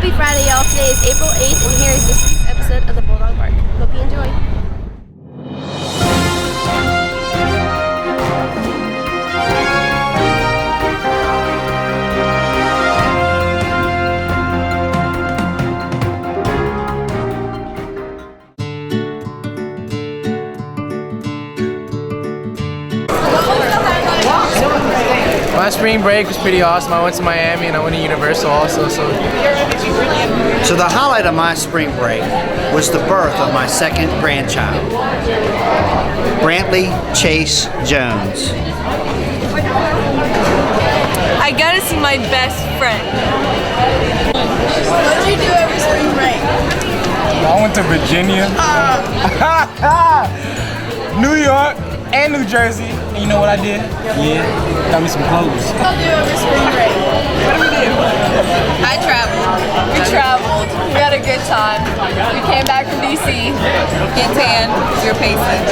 Happy Friday, y'all. Today is April 8th, and here is this week's episode of the Bulldog Bark. Hope you enjoy. My spring break was pretty awesome. I went to Miami and I went to Universal also. So the highlight of my spring break was the birth of my second grandchild, Brantley Chase Jones. I got to see my best friend. What did you do over spring break? I went to Virginia, New York, and New Jersey. And you know what I did? Yeah, got me some clothes. What did you do over spring break? What did we do? I traveled. We traveled. We had a good time. We came back from DC. Get tan. You're pacing.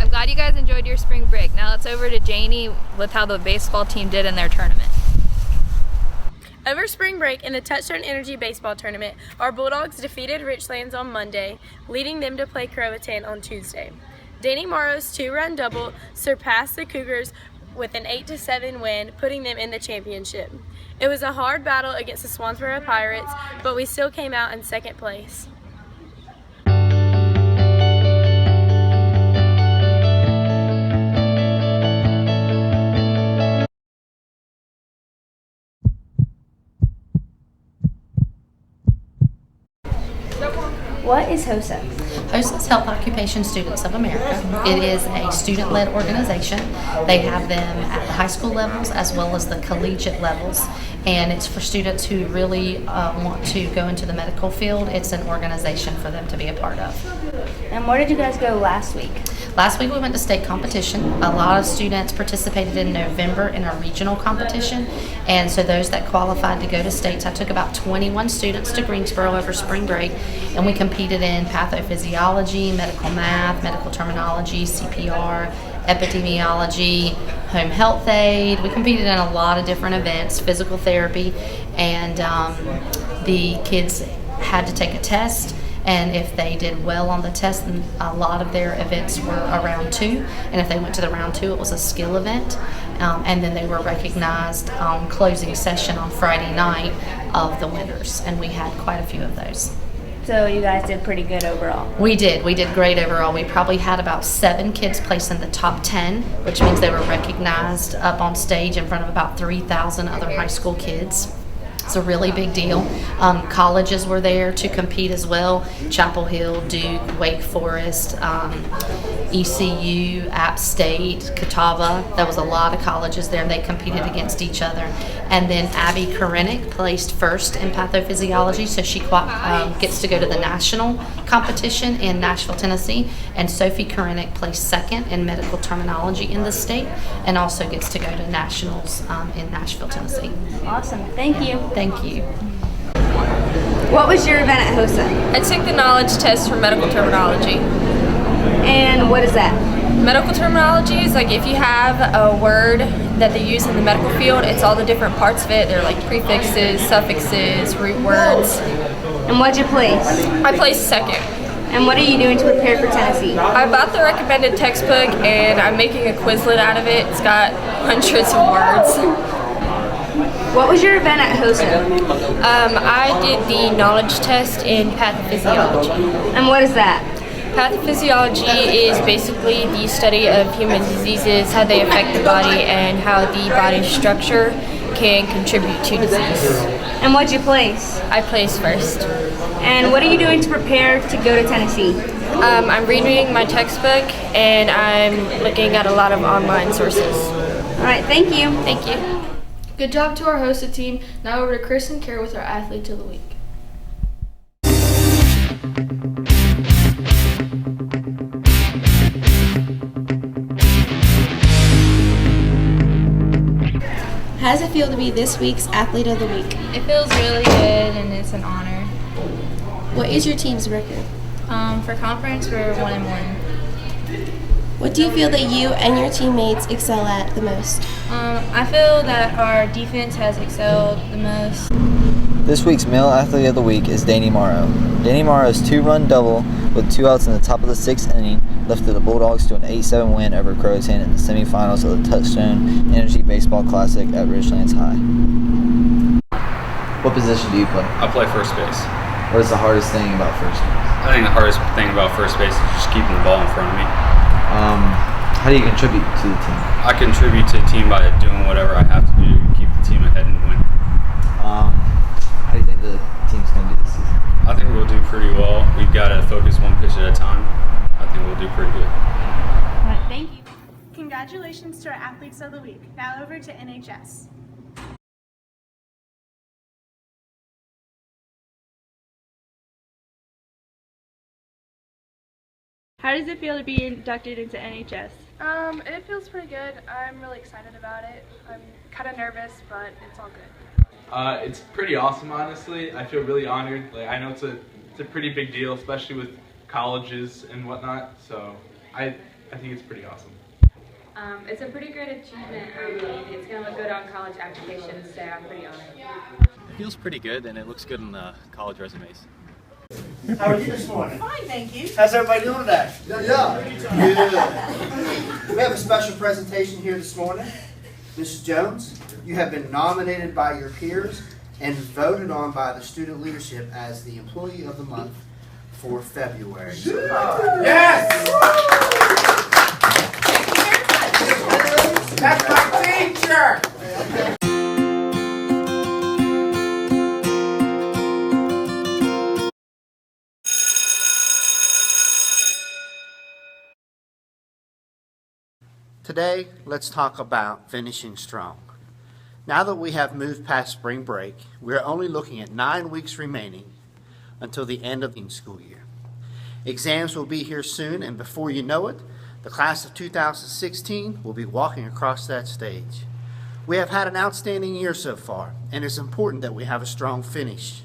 I'm glad you guys enjoyed your spring break. Now let's over to Janie with how the baseball team did in their tournament. Over spring break in the Touchstone Energy Baseball Tournament, our Bulldogs defeated Richlands on Monday, leading them to play Croatan on Tuesday. Danny Morrow's 2-run double surpassed the Cougars with an 8-7 win, putting them in the championship. It was a hard battle against the Swansboro Pirates, but we still came out in second place. What is HOSA? HOSA is Health Occupation Students of America. It is a student-led organization. They have them at the high school levels as well as the collegiate levels, and it's for students who really want to go into the medical field. It's an organization for them to be a part of. And where did you guys go last week? Last week we went to state competition. A lot of students participated in November in our regional competition, and so those that qualified to go to states, I took about 21 students to Greensboro over spring break, and we competed in pathophysiology, medical math, medical terminology, CPR, epidemiology, home health aid. We competed in a lot of different events, physical therapy, and the kids had to take a test. And if they did well on the test, then a lot of their events were a round 2. And if they went to the round 2, it was a skill event. And then they were recognized on closing session on Friday night of the winners. And we had quite a few of those. So you guys did pretty good overall. We did great overall. We probably had about 7 kids placed in the top 10, which means they were recognized up on stage in front of about 3,000 other high school kids. It's a really big deal. Colleges were there to compete as well. Chapel Hill, Duke, Wake Forest, ECU, App State, Catawba. There was a lot of colleges there, and they competed against each other. And then Abby Korenick placed first in pathophysiology, so she gets to go to the national competition in Nashville, Tennessee. And Sophie Korenick placed second in medical terminology in the state, and also gets to go to nationals in Nashville, Tennessee. Awesome. Thank you. Thank you. What was your event at HOSA? I took the knowledge test for medical terminology. And what is that? Medical terminology is like if you have a word that they use in the medical field, it's all the different parts of it. They're like prefixes, suffixes, root words. And what'd you place? I placed second. And what are you doing to prepare for Tennessee? I bought the recommended textbook and I'm making a Quizlet out of it. It's got hundreds of words. What was your event at HOSA? I did the knowledge test in pathophysiology. And what is that? Pathophysiology is basically the study of human diseases, how they affect the body, and how the body's structure can contribute to disease. And what'd you place? I placed first. And what are you doing to prepare to go to Tennessee? I'm reading my textbook and I'm looking at a lot of online sources. All right, thank you. Thank you. Good job to our HOSA team. Now over to Chris and Kara with our Athlete of the Week. How does it feel to be this week's Athlete of the Week? It feels really good and it's an honor. What is your team's record? For conference, we're 1-1. What do you feel that you and your teammates excel at the most? I feel that our defense has excelled the most. This week's Male Athlete of the Week is Danny Morrow. Danny Morrow's 2-run double with 2 outs in the top of the 6th inning lifted the Bulldogs to an 8-7 win over Croatan in the semifinals of the Touchstone Energy Baseball Classic at Ridgelands High. What position do you play? I play first base. What is the hardest thing about first base? I think the hardest thing about first base is just keeping the ball in front of me. How do you contribute to the team? I contribute to the team by doing whatever I have to do to keep the team ahead and win. How do you think the team's going to do this season? I think we'll do pretty well. We've got to focus one pitch at a time. I think we'll do pretty good. All right, thank you. Congratulations to our Athletes of the Week. Now over to NHS. How does it feel to be inducted into NHS? It feels pretty good. I'm really excited about it. I'm kind of nervous, but it's all good. It's pretty awesome, honestly. I feel really honored. Like, I know it's a pretty big deal, especially with colleges and whatnot. So I think it's pretty awesome. It's a pretty great achievement. I mean, it's going to look good on college applications, so I'm pretty honored. It feels pretty good, and it looks good in the college resumes. How are you this morning? Fine, thank you. How's everybody doing today? Yeah. Good. We have a special presentation here this morning. Mrs. Jones, you have been nominated by your peers and voted on by the student leadership as the Employee of the Month for February. Yes! That's my teacher! Today, let's talk about finishing strong. Now that we have moved past spring break, we are only looking at 9 weeks remaining until the end of the school year. Exams will be here soon, and before you know it, the class of 2016 will be walking across that stage. We have had an outstanding year so far, and it's important that we have a strong finish.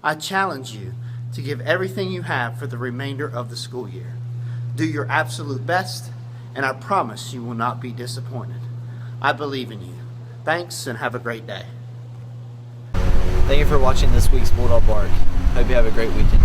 I challenge you to give everything you have for the remainder of the school year. Do your absolute best, and I promise you will not be disappointed. I believe in you. Thanks, and have a great day. Thank you for watching this week's Bulldog Bark. Hope you have a great weekend.